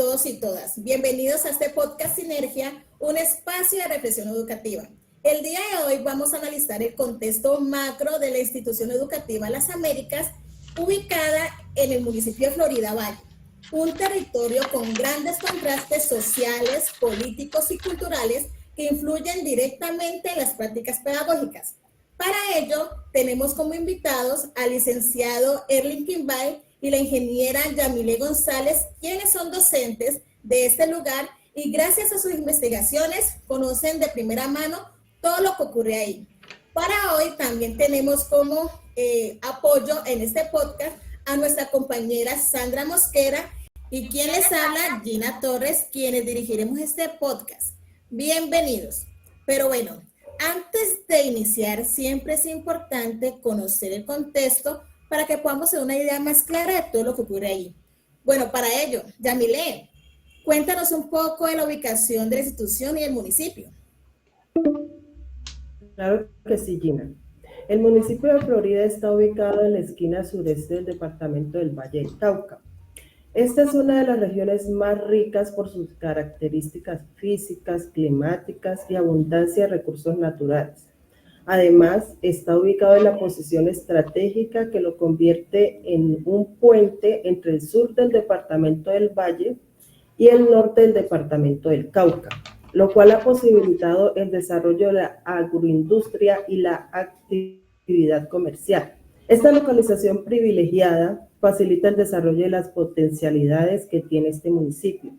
todos y todas. Bienvenidos a este podcast Sinergia, un espacio de reflexión educativa. El día de hoy vamos a analizar el contexto macro de la institución educativa Las Américas, ubicada en el municipio de Florida Valle, un territorio con grandes contrastes sociales, políticos y culturales que influyen directamente en las prácticas pedagógicas. Para ello, tenemos como invitados al licenciado Erling Kimball y la ingeniera Yamile González, quienes son docentes de este lugar y gracias a sus investigaciones conocen de primera mano todo lo que ocurre ahí. Para hoy también tenemos como apoyo en este podcast a nuestra compañera Sandra Mosquera y quien les habla, Gina Torres, quienes dirigiremos este podcast. Bienvenidos. Pero bueno, antes de iniciar, siempre es importante conocer el contexto para que podamos tener una idea más clara de todo lo que ocurre ahí. Bueno, para ello, Yamile, cuéntanos un poco de la ubicación de la institución y el municipio. Claro que sí, Gina. El municipio de Florida está ubicado en la esquina sureste del departamento del Valle del Cauca. Esta es una de las regiones más ricas por sus características físicas, climáticas y abundancia de recursos naturales. Además, está ubicado en la posición estratégica que lo convierte en un puente entre el sur del departamento del Valle y el norte del departamento del Cauca, lo cual ha posibilitado el desarrollo de la agroindustria y la actividad comercial. Esta localización privilegiada facilita el desarrollo de las potencialidades que tiene este municipio.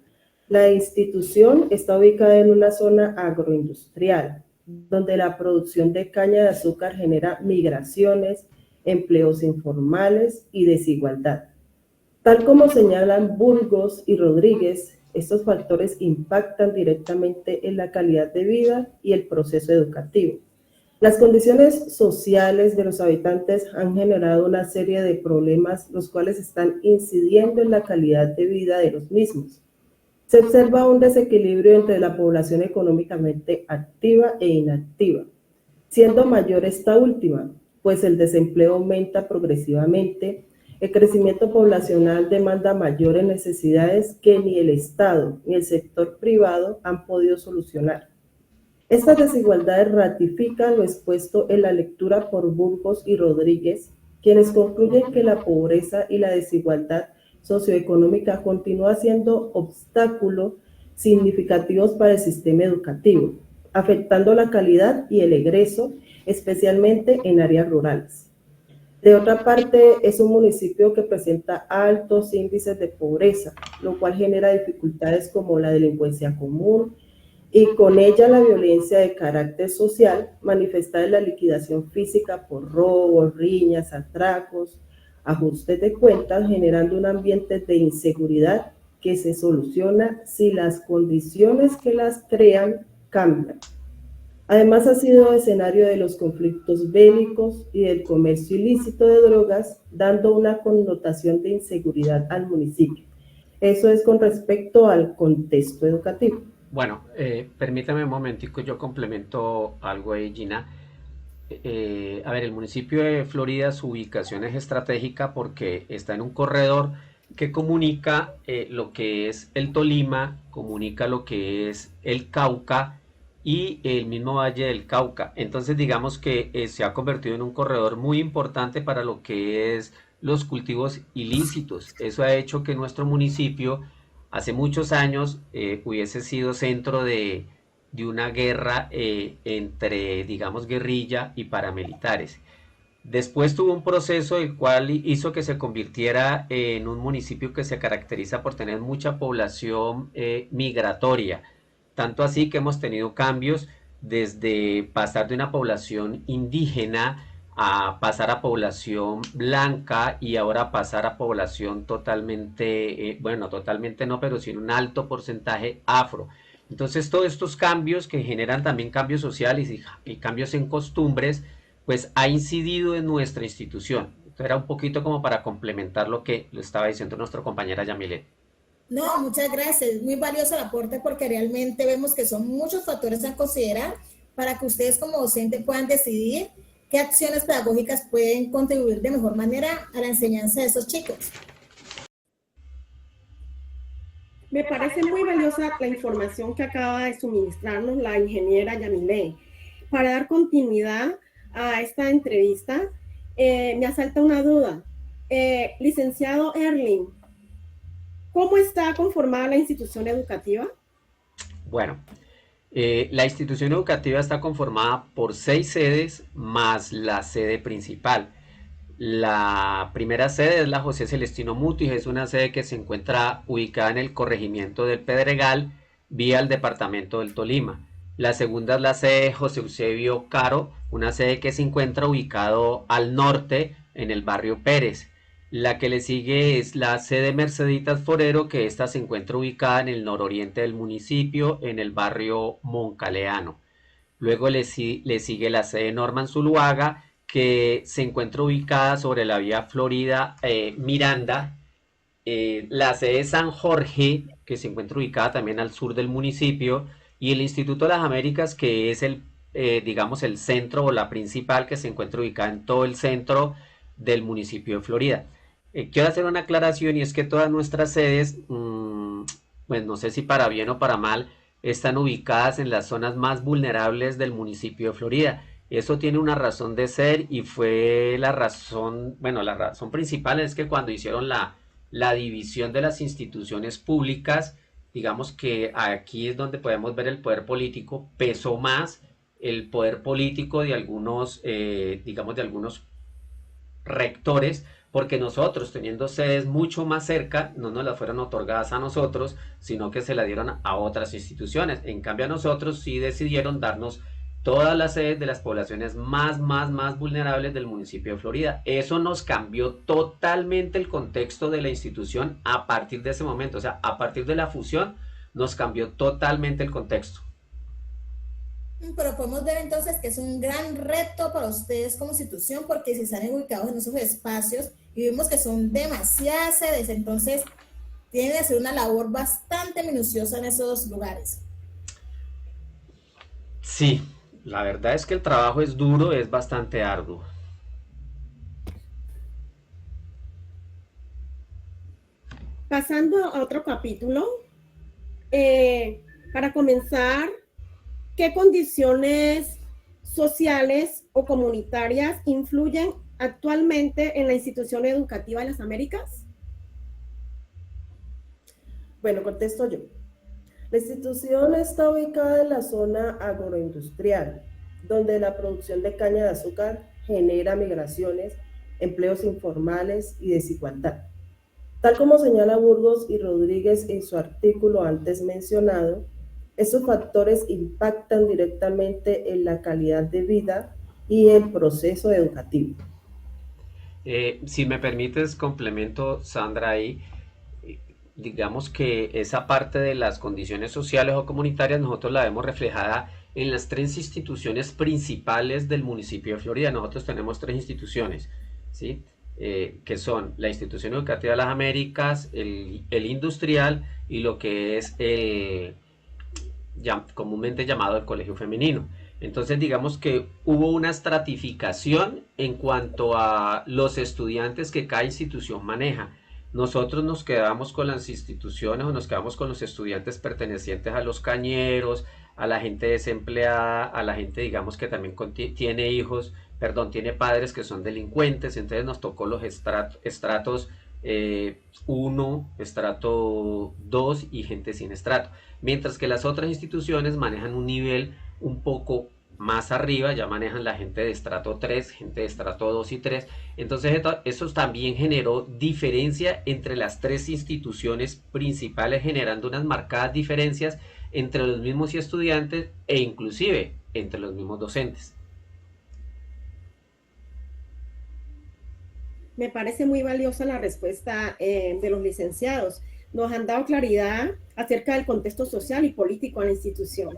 La institución está ubicada en una zona agroindustrial, donde la producción de caña de azúcar genera migraciones, empleos informales y desigualdad. Tal como señalan Burgos y Rodríguez, estos factores impactan directamente en la calidad de vida y el proceso educativo. Las condiciones sociales de los habitantes han generado una serie de problemas, los cuales están incidiendo en la calidad de vida de los mismos. Se observa un desequilibrio entre la población económicamente activa e inactiva, siendo mayor esta última, pues el desempleo aumenta progresivamente, el crecimiento poblacional demanda mayores necesidades que ni el Estado ni el sector privado han podido solucionar. Estas desigualdades ratifican lo expuesto en la lectura por Burgos y Rodríguez, quienes concluyen que la pobreza y la desigualdad socioeconómica continúa siendo obstáculos significativos para el sistema educativo, afectando la calidad y el egreso, especialmente en áreas rurales. De otra parte, es un municipio que presenta altos índices de pobreza, lo cual genera dificultades como la delincuencia común y con ella la violencia de carácter social manifestada en la liquidación física por robos, riñas, atracos, ajustes de cuentas, generando un ambiente de inseguridad que se soluciona si las condiciones que las crean cambian. Además, ha sido escenario de los conflictos bélicos y del comercio ilícito de drogas, dando una connotación de inseguridad al municipio. Eso es con respecto al contexto educativo. Bueno, permítame un momentico, yo complemento algo ahí, Gina. A ver, el municipio de Florida, su ubicación es estratégica porque está en un corredor que comunica lo que es el Tolima, comunica lo que es el Cauca y el mismo Valle del Cauca. Entonces digamos que se ha convertido en un corredor muy importante para lo que es los cultivos ilícitos. Eso ha hecho que nuestro municipio hace muchos años hubiese sido centro de una guerra entre, digamos, guerrilla y paramilitares. Después tuvo un proceso el cual hizo que se convirtiera en un municipio que se caracteriza por tener mucha población migratoria. Tanto así que hemos tenido cambios desde pasar de una población indígena a pasar a población blanca y ahora pasar a población totalmente, bueno, totalmente no, pero sí un alto porcentaje afro. Entonces todos estos cambios que generan también cambios sociales y cambios en costumbres, pues ha incidido en nuestra institución. Esto era un poquito como para complementar lo que lo estaba diciendo nuestra compañera Yamile. No, muchas gracias. Muy valioso el aporte porque realmente vemos que son muchos factores a considerar para que ustedes como docentes puedan decidir qué acciones pedagógicas pueden contribuir de mejor manera a la enseñanza de esos chicos. Me parece muy valiosa la información que acaba de suministrarnos la ingeniera Yamile. Para dar continuidad a esta entrevista, me asalta una duda. Licenciado Erling, ¿cómo está conformada la institución educativa? Bueno, la institución educativa está conformada por 6 sedes más la sede principal. La primera sede es la José Celestino Mutis, es una sede que se encuentra ubicada en el corregimiento del Pedregal, vía al departamento del Tolima. La segunda es la sede José Eusebio Caro, una sede que se encuentra ubicado al norte en el barrio Pérez. La que le sigue es la sede Merceditas Forero, que esta se encuentra ubicada en el nororiente del municipio, en el barrio Moncaleano. Luego le sigue la sede Norman Zuluaga, que se encuentra ubicada sobre la vía Florida Miranda. La sede San Jorge, que se encuentra ubicada también al sur del municipio, y el Instituto de las Américas, que es digamos, el centro o la principal, que se encuentra ubicada en todo el centro del municipio de Florida. Quiero hacer una aclaración, y es que todas nuestras sedes, pues no sé si para bien o para mal, están ubicadas en las zonas más vulnerables del municipio de Florida. Eso tiene una razón de ser, y fue la razón, bueno, la razón principal es que cuando hicieron la división de las instituciones públicas, digamos que aquí es donde podemos ver el poder político, pesó más el poder político de algunos, digamos, de algunos rectores, porque nosotros, teniendo sedes mucho más cerca, no nos las fueron otorgadas a nosotros, sino que se la dieron a otras instituciones. En cambio, a nosotros sí decidieron darnos todas las sedes de las poblaciones más vulnerables del municipio de Florida. Eso nos cambió totalmente el contexto de la institución a partir de ese momento. O sea, a partir de la fusión nos cambió totalmente el contexto. Pero podemos ver entonces que es un gran reto para ustedes como institución, porque si están ubicados en esos espacios y vemos que son demasiadas sedes, entonces tiene que ser una labor bastante minuciosa en esos lugares. Sí, la verdad es que el trabajo es duro, es bastante arduo. Pasando a otro capítulo, para comenzar, ¿qué condiciones sociales o comunitarias influyen actualmente en la institución educativa de las Américas? Bueno, contesto yo. La institución está ubicada en la zona agroindustrial, donde la producción de caña de azúcar genera migraciones, empleos informales y desigualdad. Tal como señala Burgos y Rodríguez en su artículo antes mencionado, estos factores impactan directamente en la calidad de vida y el proceso educativo. Si me permites, complemento, Sandra, ahí. Digamos que esa parte de las condiciones sociales o comunitarias nosotros la vemos reflejada en las 3 instituciones principales del municipio de Florida. Nosotros tenemos 3 instituciones, ¿sí? Que son la Institución Educativa de las Américas, el Industrial y lo que es el comúnmente llamado el Colegio Femenino. Entonces digamos que hubo una estratificación en cuanto a los estudiantes que cada institución maneja. Nosotros nos quedamos con las instituciones o nos quedamos con los estudiantes pertenecientes a los cañeros, a la gente desempleada, a la gente, digamos, que también tiene hijos, perdón, tiene padres que son delincuentes. Entonces nos tocó los estratos 1, estrato 2 y gente sin estrato. Mientras que las otras instituciones manejan un nivel un poco más arriba, ya manejan la gente de estrato 3, gente de estrato 2 y 3. Entonces eso también generó diferencia entre las 3 instituciones principales, generando unas marcadas diferencias entre los mismos estudiantes e inclusive entre los mismos docentes. Me parece muy valiosa la respuesta de los licenciados. Nos han dado claridad acerca del contexto social y político en la institución.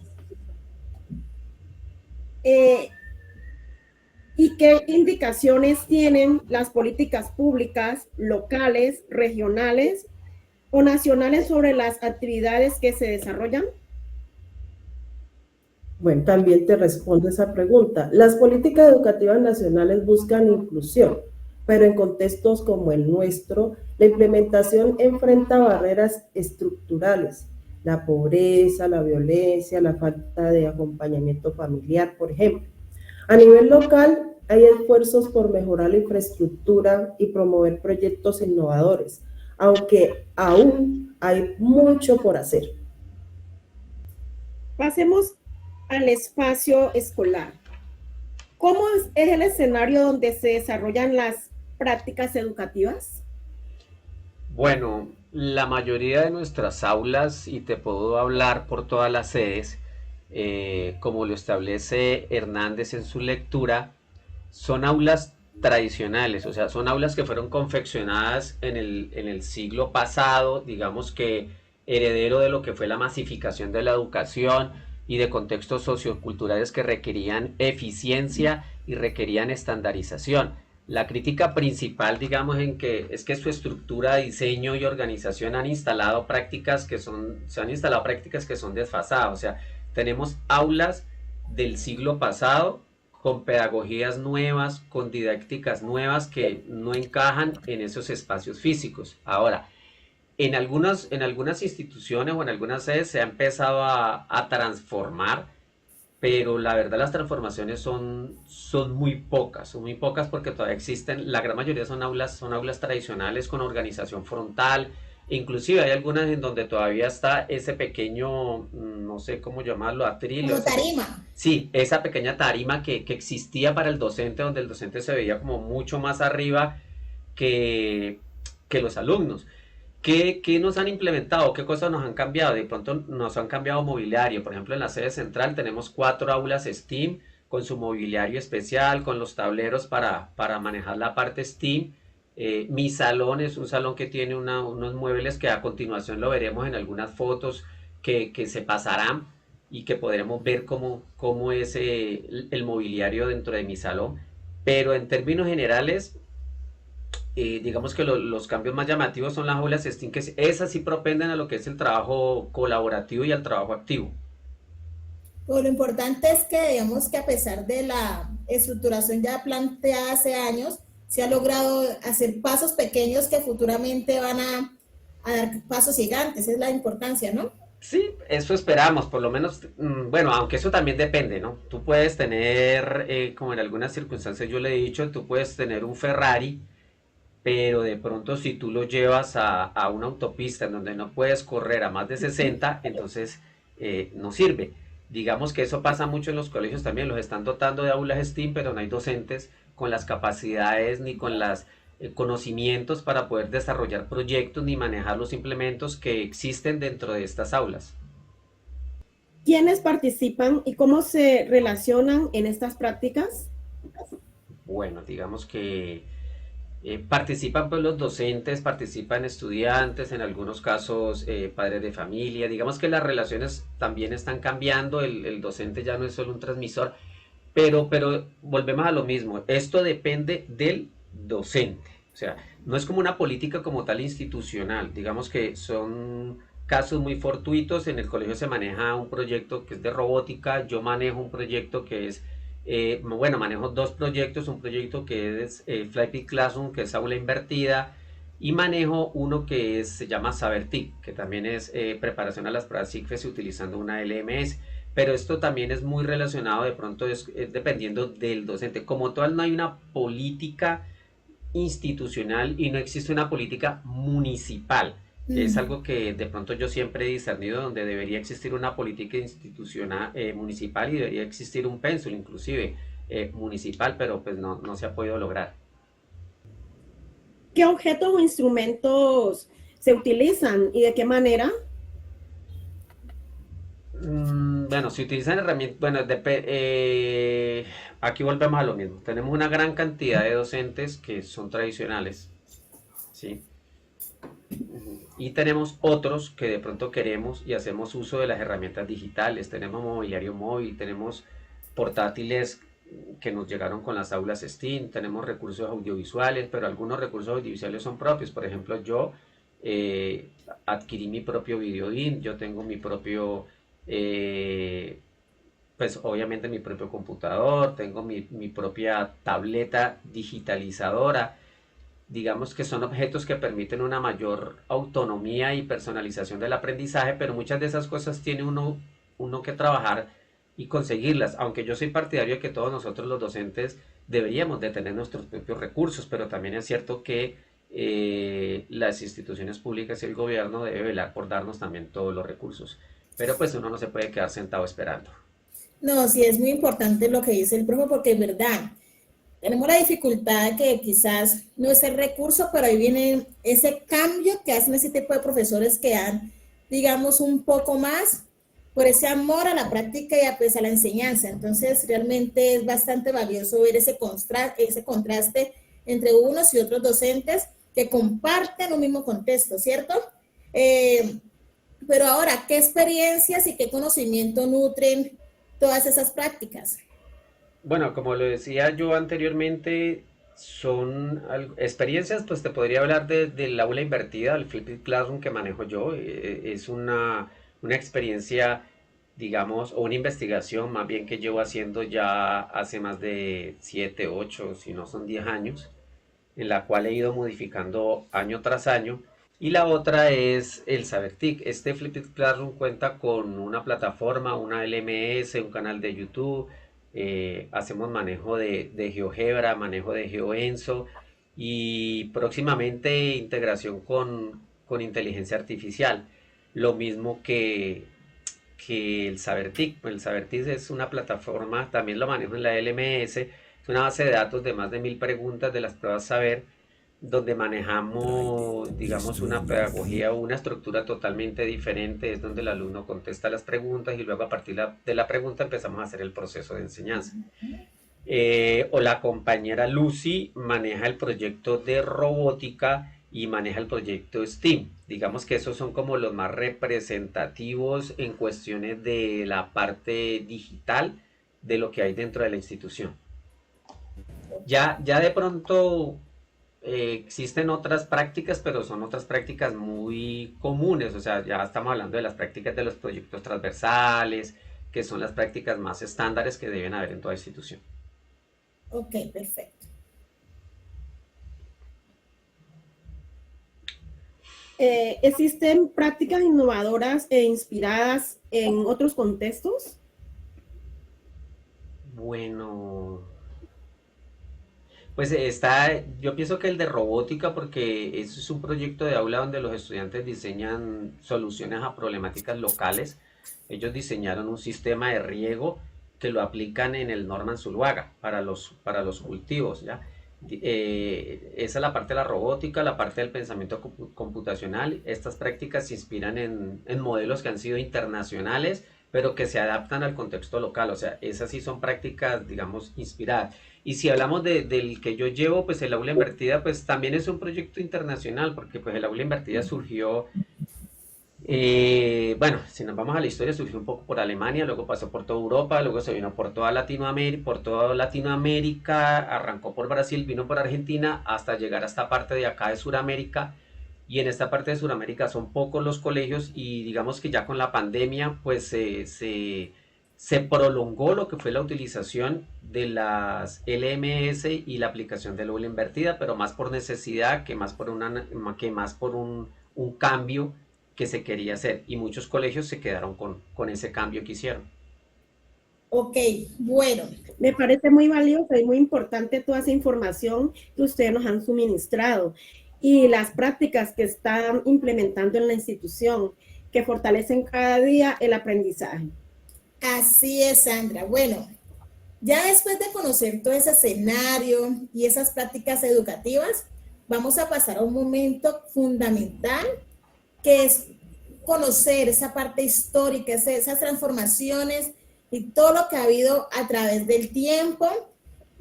¿Y qué indicaciones tienen las políticas públicas, locales, regionales o nacionales sobre las actividades que se desarrollan? Bueno, también te respondo esa pregunta. Las políticas educativas nacionales buscan inclusión, pero en contextos como el nuestro, la implementación enfrenta barreras estructurales, la pobreza, la violencia, la falta de acompañamiento familiar, por ejemplo. A nivel local, hay esfuerzos por mejorar la infraestructura y promover proyectos innovadores, aunque aún hay mucho por hacer. Pasemos al espacio escolar. ¿Cómo es el escenario donde se desarrollan las prácticas educativas? Bueno, la mayoría de nuestras aulas, y te puedo hablar por todas las sedes, como lo establece Hernández en su lectura, son aulas tradicionales, o sea, son aulas que fueron confeccionadas en el siglo pasado, digamos que heredero de lo que fue la masificación de la educación y de contextos socioculturales que requerían eficiencia y requerían estandarización. La crítica principal, digamos, en que es que su estructura, diseño y organización se han instalado prácticas que son desfasadas. O sea, tenemos aulas del siglo pasado con pedagogías nuevas, con didácticas nuevas que no encajan en esos espacios físicos. Ahora, en algunas instituciones o en algunas sedes se ha empezado a transformar, pero la verdad las transformaciones son muy pocas porque todavía existen, la gran mayoría son aulas tradicionales con organización frontal, inclusive hay algunas en donde todavía está ese pequeño, no sé cómo llamarlo, atril, Como tarima. sí, esa pequeña tarima que existía para el docente, donde el docente se veía como mucho más arriba que, que los alumnos. ¿Qué nos han implementado? ¿Qué cosas nos han cambiado? De pronto nos han cambiado mobiliario. Por ejemplo, en la sede central tenemos 4 aulas STEAM con su mobiliario especial, con los tableros para manejar la parte STEAM. Mi salón es un salón que tiene unos muebles que a continuación lo veremos en algunas fotos que se pasarán y que podremos ver cómo es el mobiliario dentro de mi salón. Pero en términos generales, digamos que los cambios más llamativos son las aulas STEAM, que esas sí propenden a lo que es el trabajo colaborativo y al trabajo activo. Pues lo importante es que, digamos que a pesar de la estructuración ya planteada hace años, se ha logrado hacer pasos pequeños que futuramente van a dar pasos gigantes. Esa es la importancia, ¿no? Sí, eso esperamos, por lo menos, bueno, aunque eso también depende, ¿no? Tú puedes tener, como en algunas circunstancias yo le he dicho, tú puedes tener un Ferrari, pero de pronto si tú lo llevas a una autopista en donde no puedes correr a más de 60, entonces no sirve. Digamos que eso pasa mucho en los colegios también, los están dotando de aulas STEAM, pero no hay docentes con las capacidades ni con los conocimientos para poder desarrollar proyectos ni manejar los implementos que existen dentro de estas aulas. ¿Quiénes participan y cómo se relacionan en estas prácticas? Bueno, digamos que participan pues los docentes, participan estudiantes, en algunos casos padres de familia. Digamos que las relaciones también están cambiando, el docente ya no es solo un transmisor, pero volvemos a lo mismo, esto depende del docente, o sea, no es como una política como tal institucional, digamos que son casos muy fortuitos. En el colegio se maneja un proyecto que es de robótica, yo manejo un proyecto que es bueno, manejo 2 proyectos, un proyecto que es Flypy Classroom, que es aula invertida, y manejo uno que se llama Sabertic, que también es preparación a las pruebas ICFES utilizando una LMS. Pero esto también es muy relacionado, de pronto es dependiendo del docente. Como tal, no hay una política institucional y no existe una política municipal, que es algo que de pronto yo siempre he discernido, donde debería existir una política institucional municipal y debería existir un pénsul inclusive municipal, pero pues no se ha podido lograr. ¿Qué objetos o instrumentos se utilizan y de qué manera? Bueno, se utilizan herramientas, bueno, aquí volvemos a lo mismo. Tenemos una gran cantidad de docentes que son tradicionales, ¿sí? Y tenemos otros que de pronto queremos y hacemos uso de las herramientas digitales. Tenemos mobiliario móvil, tenemos portátiles que nos llegaron con las aulas STEAM, tenemos recursos audiovisuales, pero algunos recursos audiovisuales son propios. Por ejemplo, yo adquirí mi propio videoin, yo tengo mi propio, pues obviamente mi propio computador, tengo mi propia tableta digitalizadora. digamos que son objetos que permiten una mayor autonomía y personalización del aprendizaje, pero muchas de esas cosas tiene uno que trabajar y conseguirlas, aunque yo soy partidario de que todos nosotros los docentes deberíamos de tener nuestros propios recursos, pero también es cierto que las instituciones públicas y el gobierno debe velar por darnos también todos los recursos, pero pues uno no se puede quedar sentado esperando. No, sí es muy importante lo que dice el profe, porque es verdad. Tenemos la dificultad de que quizás no es el recurso, pero ahí viene ese cambio que hacen ese tipo de profesores que dan, digamos, un poco más por ese amor a la práctica y pues, a la enseñanza. Entonces, realmente es bastante valioso ver ese contraste entre unos y otros docentes que comparten un mismo contexto, ¿cierto? Pero ahora, ¿qué experiencias y qué conocimiento nutren todas esas prácticas? Bueno, como lo decía yo anteriormente, son experiencias, pues te podría hablar del aula invertida, el flipped classroom que manejo yo. Es una experiencia, digamos, o una investigación más bien que llevo haciendo ya hace más de 7, 8, si no son 10 años, en la cual he ido modificando año tras año. Y la otra es el Sabertic. Este Flipped Classroom cuenta con una plataforma, una LMS, un canal de YouTube. Hacemos manejo de GeoGebra, manejo de GeoEnso y próximamente integración con inteligencia artificial. Lo mismo que el Sabertic. El Sabertic es una plataforma, también lo manejo en la LMS, es una base de datos de más de 1000 preguntas de las pruebas Saber, donde manejamos, digamos, una pedagogía o una estructura totalmente diferente, es donde el alumno contesta las preguntas y luego a partir de la pregunta empezamos a hacer el proceso de enseñanza. O la compañera Lucy maneja el proyecto de robótica y maneja el proyecto STEAM. Digamos que esos son como los más representativos en cuestiones de la parte digital de lo que hay dentro de la institución. Ya de pronto existen otras prácticas, pero son otras prácticas muy comunes, o sea, ya estamos hablando de las prácticas de los proyectos transversales, que son las prácticas más estándares que deben haber en toda institución. Ok, perfecto. ¿Existen prácticas innovadoras e inspiradas en otros contextos? Bueno, pues yo pienso que el de robótica, porque eso es un proyecto de aula donde los estudiantes diseñan soluciones a problemáticas locales. Ellos diseñaron un sistema de riego que lo aplican en el Norman Zuluaga para los cultivos, ¿ya? Esa es la parte de la robótica, la parte del pensamiento computacional. Estas prácticas se inspiran en modelos que han sido internacionales, pero que se adaptan al contexto local. O sea, esas sí son prácticas, digamos, inspiradas. Y si hablamos del que yo llevo, pues el aula invertida, pues también es un proyecto internacional, porque pues el aula invertida surgió, bueno, si nos vamos a la historia, surgió un poco por Alemania, luego pasó por toda Europa, luego se vino por toda Latinoamérica, arrancó por Brasil, vino por Argentina, hasta llegar a esta parte de acá de Sudamérica. Y en esta parte de Sudamérica son pocos los colegios y digamos que ya con la pandemia pues se prolongó lo que fue la utilización de las LMS y la aplicación del aula invertida, pero más por necesidad que más por un cambio que se quería hacer. Y muchos colegios se quedaron con ese cambio que hicieron. Ok, bueno. Me parece muy valiosa y muy importante toda esa información que ustedes nos han suministrado y las prácticas que están implementando en la institución, que fortalecen cada día el aprendizaje. Así es, Sandra. Bueno, ya después de conocer todo ese escenario y esas prácticas educativas, vamos a pasar a un momento fundamental, que es conocer esa parte histórica, esas transformaciones y todo lo que ha habido a través del tiempo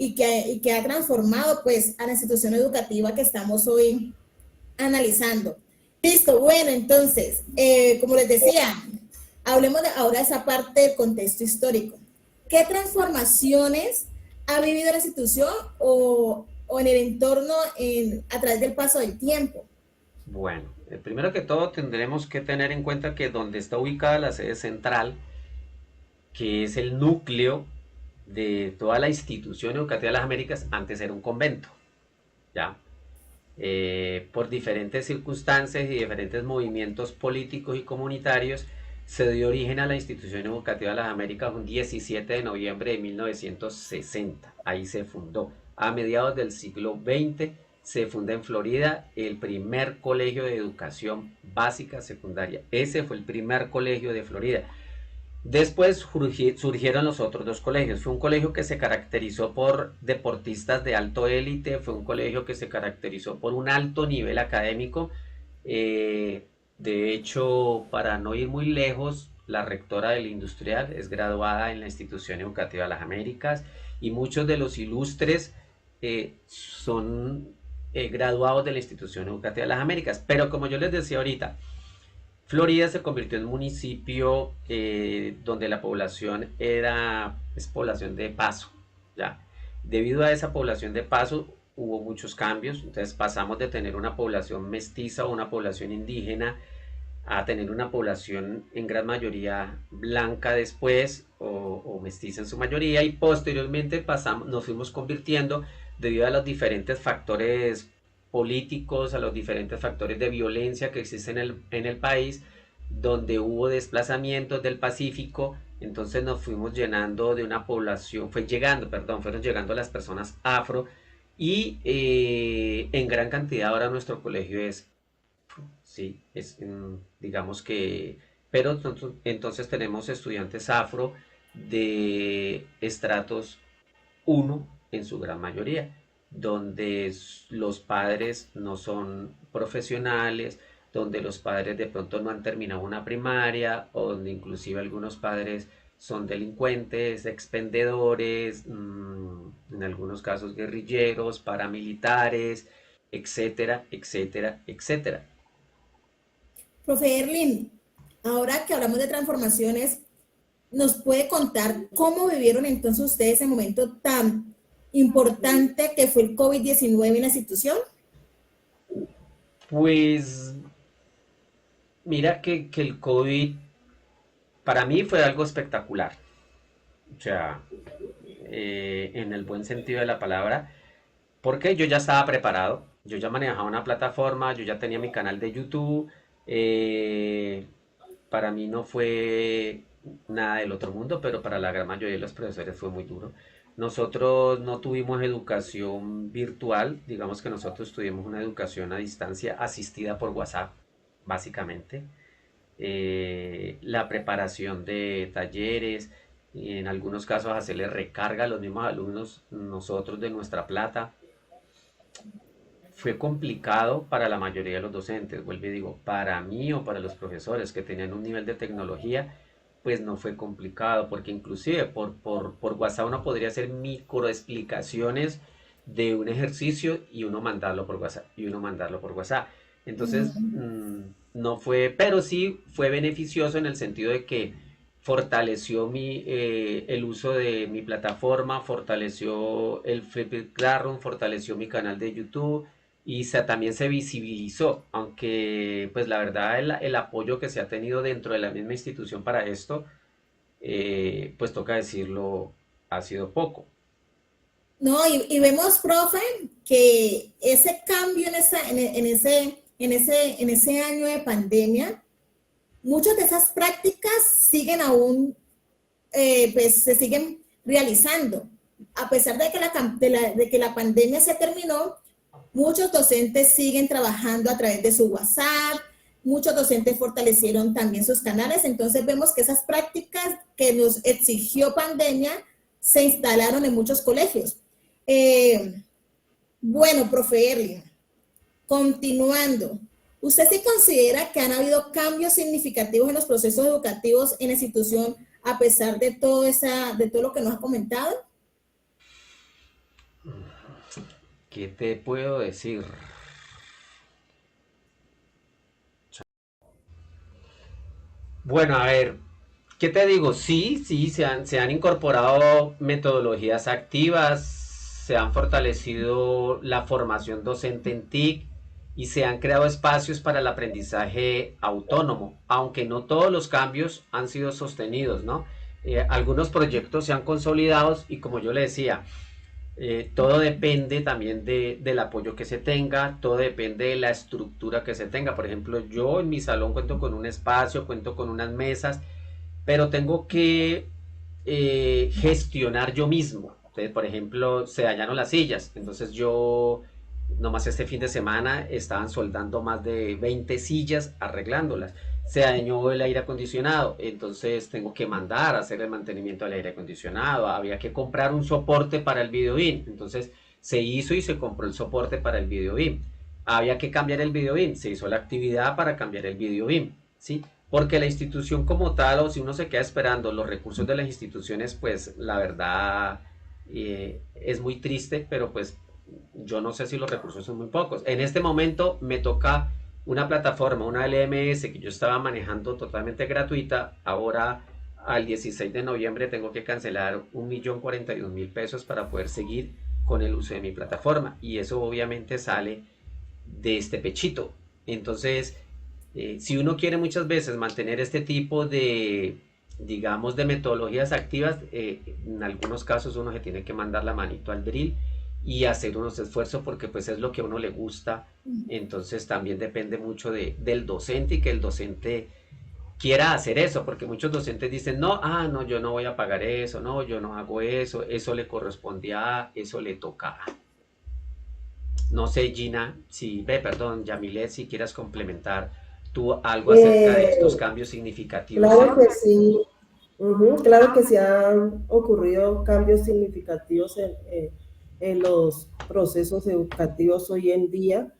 y que ha transformado pues a la institución educativa que estamos hoy analizando. Listo, bueno, entonces, como les decía, hablemos ahora de esa parte del contexto histórico. ¿Qué transformaciones ha vivido la institución o en el entorno a través del paso del tiempo? Bueno, primero que todo tendremos que tener en cuenta que donde está ubicada la sede central, que es el núcleo de toda la institución educativa de las Américas, antes era un convento, ¿ya? Por diferentes circunstancias y diferentes movimientos políticos y comunitarios, se dio origen a la Institución Educativa de las Américas un 17 de noviembre de 1960. Ahí se fundó. A mediados del siglo XX se funda en Florida el primer colegio de educación básica secundaria. Ese fue el primer colegio de Florida. Después surgieron los otros dos colegios. Fue un colegio que se caracterizó por deportistas de alto élite, fue un colegio que se caracterizó por un alto nivel académico. De hecho, para no ir muy lejos, la rectora del Industrial es graduada en la Institución Educativa de las Américas y muchos de los ilustres son graduados de la Institución Educativa de las Américas. Pero como yo les decía ahorita, Florida se convirtió en un municipio donde la población es población de paso, ¿ya? Debido a esa población de paso hubo muchos cambios, entonces pasamos de tener una población mestiza o una población indígena a tener una población en gran mayoría blanca después o mestiza en su mayoría, y posteriormente nos fuimos convirtiendo debido a los diferentes factores políticos, a los diferentes factores de violencia que existen en el país, donde hubo desplazamientos del Pacífico. Entonces nos fuimos llenando de una población, fueron llegando las personas afro, y en gran cantidad ahora nuestro colegio es, sí, digamos que, pero entonces tenemos estudiantes afro de estratos 1 en su gran mayoría, donde los padres no son profesionales, donde los padres de pronto no han terminado una primaria, o donde inclusive algunos padres son delincuentes, expendedores, en algunos casos guerrilleros, paramilitares, etcétera, etcétera, etcétera. Profe Erlin, ahora que hablamos de transformaciones, ¿nos puede contar cómo vivieron entonces ustedes ese momento tan importante que fue el COVID-19 en la institución? Pues mira que el COVID para mí fue algo espectacular, o sea, en el buen sentido de la palabra, porque yo ya estaba preparado, yo ya manejaba una plataforma, yo ya tenía mi canal de YouTube. Para mí no fue nada del otro mundo, pero para la gran mayoría de los profesores fue muy duro. Nosotros no tuvimos educación virtual, digamos que nosotros tuvimos una educación a distancia asistida por WhatsApp, básicamente. La preparación de talleres, en algunos casos hacerle recarga a los mismos alumnos, nosotros de nuestra plata. Fue complicado para la mayoría de los docentes, vuelvo y digo, para mí o para los profesores que tenían un nivel de tecnología, pues no fue complicado, porque inclusive por WhatsApp uno podría hacer microexplicaciones de un ejercicio y uno mandarlo por WhatsApp, Entonces, no fue, pero sí fue beneficioso en el sentido de que fortaleció el uso de mi plataforma, fortaleció el Flipgrid Classroom, fortaleció mi canal de YouTube, y también se visibilizó, aunque pues la verdad el apoyo que se ha tenido dentro de la misma institución para esto, pues toca decirlo, ha sido poco. No, y vemos, profe, que ese cambio en ese año de pandemia, muchas de esas prácticas siguen aún, pues se siguen realizando. A pesar de que la pandemia se terminó, muchos docentes siguen trabajando a través de su WhatsApp, muchos docentes fortalecieron también sus canales, entonces vemos que esas prácticas que nos exigió pandemia se instalaron en muchos colegios. Bueno, profe Erlin, continuando, ¿usted sí considera que han habido cambios significativos en los procesos educativos en la institución a pesar de todo lo que nos ha comentado? ¿Qué te puedo decir? Bueno, a ver, ¿qué te digo? Sí, se han incorporado metodologías activas, se han fortalecido la formación docente en TIC y se han creado espacios para el aprendizaje autónomo, aunque no todos los cambios han sido sostenidos, ¿no? Algunos proyectos se han consolidado y como yo le decía, Todo depende también del apoyo que se tenga, todo depende de la estructura que se tenga. Por ejemplo, yo en mi salón cuento con un espacio, cuento con unas mesas, pero tengo que gestionar yo mismo. Entonces, por ejemplo, se dañaron las sillas, entonces yo, nomás este fin de semana, estaban soldando más de 20 sillas, arreglándolas. Se dañó el aire acondicionado, entonces tengo que mandar a hacer el mantenimiento del aire acondicionado. Había que comprar un soporte para el video BIM, entonces se hizo y se compró el soporte para el video BIM. Había que cambiar el video BIM, se hizo la actividad para cambiar el video BIM, ¿sí? Porque la institución como tal, o si uno se queda esperando los recursos de las instituciones, pues la verdad es muy triste, pero pues yo no sé si los recursos son muy pocos. En este momento me toca una plataforma, una LMS que yo estaba manejando totalmente gratuita. Ahora al 16 de noviembre tengo que cancelar 1.042.000 pesos para poder seguir con el uso de mi plataforma, y eso obviamente sale de este pechito. Entonces, si uno quiere muchas veces mantener este tipo de, digamos, de metodologías activas, en algunos casos uno se tiene que mandar la manito al drill y hacer unos esfuerzos, porque pues es lo que a uno le gusta. Entonces también depende mucho del docente, y que el docente quiera hacer eso, porque muchos docentes dicen, no, no, yo no voy a pagar eso, no, yo no hago eso, eso le corresponde a, eso le toca a. No sé, Gina, perdón, Yamile, si quieras complementar tú algo acerca de estos cambios significativos. Claro que sí, claro que sí han ocurrido cambios significativos en los procesos educativos hoy en día,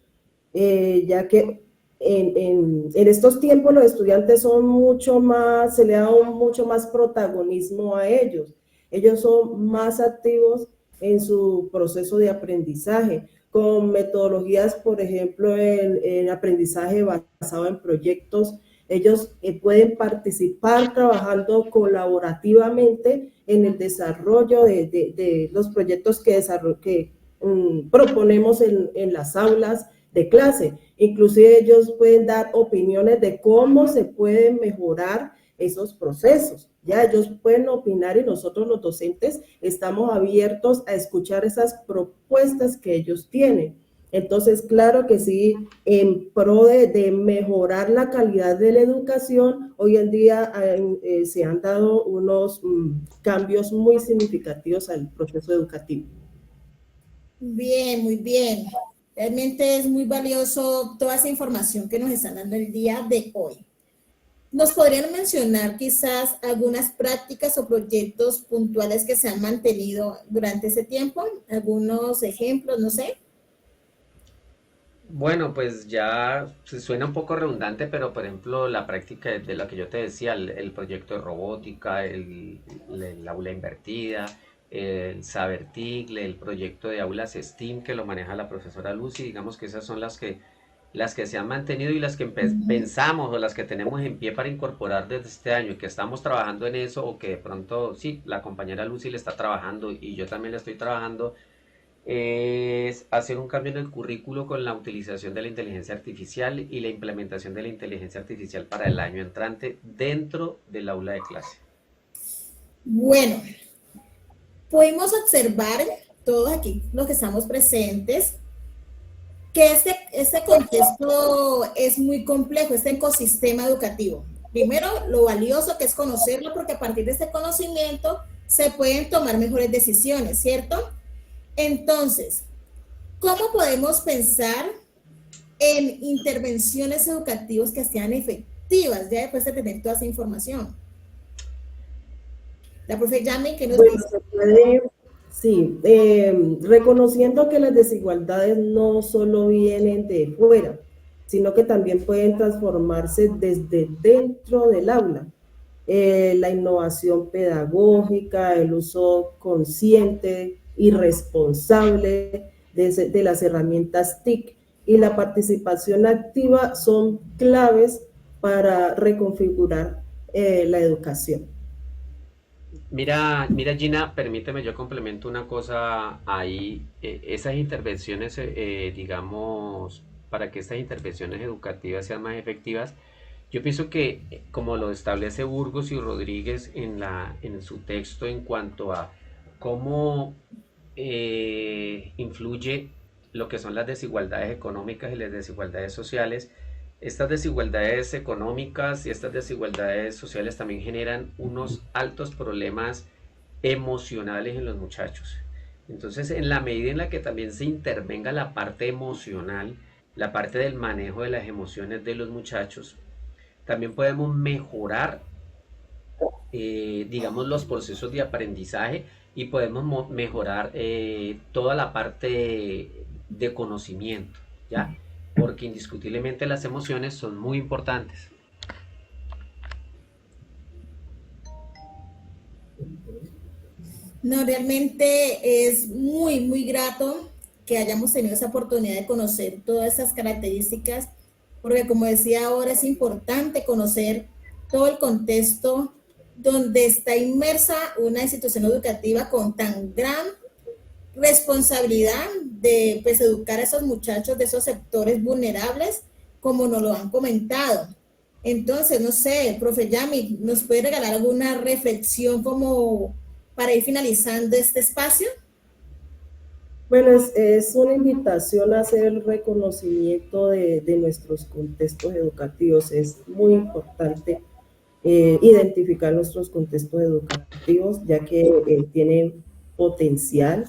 ya que en estos tiempos los estudiantes son mucho más, se le da mucho más protagonismo a ellos. Ellos son más activos en su proceso de aprendizaje, con metodologías, por ejemplo, en aprendizaje basado en proyectos. Ellos pueden participar trabajando colaborativamente en el desarrollo de los proyectos que proponemos en las aulas de clase. Inclusive ellos pueden dar opiniones de cómo se pueden mejorar esos procesos. Ya ellos pueden opinar, y nosotros los docentes estamos abiertos a escuchar esas propuestas que ellos tienen. Entonces, claro que sí, en pro de mejorar la calidad de la educación, hoy en día se han dado unos cambios muy significativos al proceso educativo. Bien, muy bien. Realmente es muy valioso toda esa información que nos están dando el día de hoy. ¿Nos podrían mencionar quizás algunas prácticas o proyectos puntuales que se han mantenido durante ese tiempo? ¿Algunos ejemplos, no sé? Bueno, pues ya suena un poco redundante, pero por ejemplo la práctica de la que yo te decía, el proyecto de robótica, el aula invertida, el Sabertic, el proyecto de aulas STEAM que lo maneja la profesora Lucy. Digamos que esas son las que se han mantenido, y las que pensamos, o las que tenemos en pie para incorporar desde este año, y que estamos trabajando en eso, o que de pronto sí, la compañera Lucy le está trabajando y yo también le estoy trabajando, es hacer un cambio en el currículo con la utilización de la inteligencia artificial y la implementación de la inteligencia artificial para el año entrante dentro del aula de clase. Bueno, pudimos observar todos aquí, los que estamos presentes, que este contexto es muy complejo, este ecosistema educativo. Primero, lo valioso que es conocerlo, porque a partir de este conocimiento se pueden tomar mejores decisiones, ¿cierto? Entonces, ¿cómo podemos pensar en intervenciones educativas que sean efectivas ya después de tener toda esa información? La profe Yami, ¿qué nos dice? Sí, reconociendo que las desigualdades no solo vienen de fuera, sino que también pueden transformarse desde dentro del aula. La innovación pedagógica, el uso consciente y responsable de las herramientas TIC y la participación activa son claves para reconfigurar la educación. Mira, Gina, permíteme, yo complemento una cosa ahí. Esas intervenciones, digamos, para que estas intervenciones educativas sean más efectivas, yo pienso que, como lo establece Burgos y Rodríguez en su texto en cuanto a cómo influye lo que son las desigualdades económicas y las desigualdades sociales. Estas desigualdades económicas y estas desigualdades sociales también generan unos altos problemas emocionales en los muchachos. Entonces, en la medida en la que también se intervenga la parte emocional, la parte del manejo de las emociones de los muchachos, también podemos mejorar, digamos, los procesos de aprendizaje y podemos mejorar toda la parte de conocimiento, ¿ya? Porque indiscutiblemente las emociones son muy importantes. No, realmente es muy, muy grato que hayamos tenido esa oportunidad de conocer todas esas características, porque como decía ahora, es importante conocer todo el contexto donde está inmersa una institución educativa con tan gran responsabilidad de pues, educar a esos muchachos de esos sectores vulnerables, como nos lo han comentado. Entonces, no sé, profe Yami, ¿nos puede regalar alguna reflexión como para ir finalizando este espacio? Bueno, es una invitación a hacer el reconocimiento de nuestros contextos educativos. Es muy importante identificar nuestros contextos educativos, ya que tienen potencial.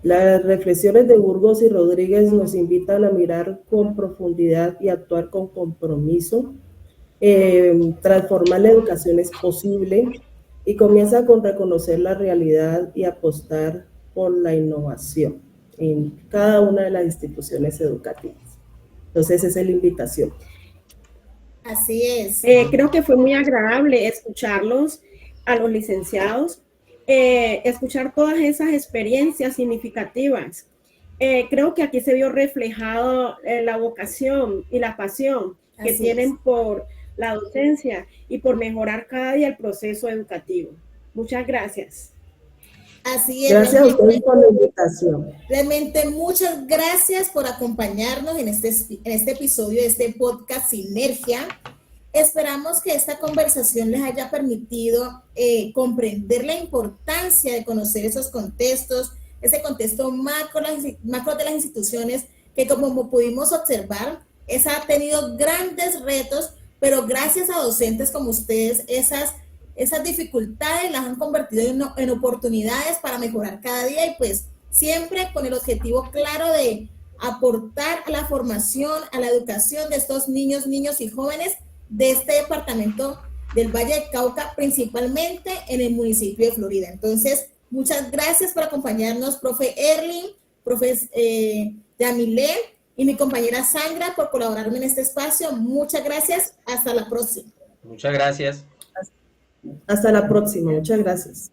Las reflexiones de Burgos y Rodríguez nos invitan a mirar con profundidad y actuar con compromiso. Transformar la educación es posible y comienza con reconocer la realidad y apostar por la innovación en cada una de las instituciones educativas. Entonces, esa es la invitación. Así es. Creo que fue muy agradable escucharlos a los licenciados, escuchar todas esas experiencias significativas. Creo que aquí se vio reflejado la vocación y la pasión que Así tienen es. por la docencia y por mejorar cada día el proceso educativo. Muchas gracias. Así es. Gracias a ustedes por la invitación. Realmente muchas gracias por acompañarnos en este episodio de este podcast Sinergia. Esperamos que esta conversación les haya permitido comprender la importancia de conocer esos contextos, ese contexto macro de las instituciones que, como pudimos observar, esa ha tenido grandes retos, pero gracias a docentes como ustedes, esas dificultades las han convertido en oportunidades para mejorar cada día y pues siempre con el objetivo claro de aportar a la formación, a la educación de estos niños y jóvenes de este departamento del Valle del Cauca, principalmente en el municipio de Florida. Entonces, muchas gracias por acompañarnos, profe Erling, profe Yamile y mi compañera Sandra por colaborarme en este espacio. Muchas gracias. Hasta la próxima. Muchas gracias. Hasta la próxima. Muchas gracias.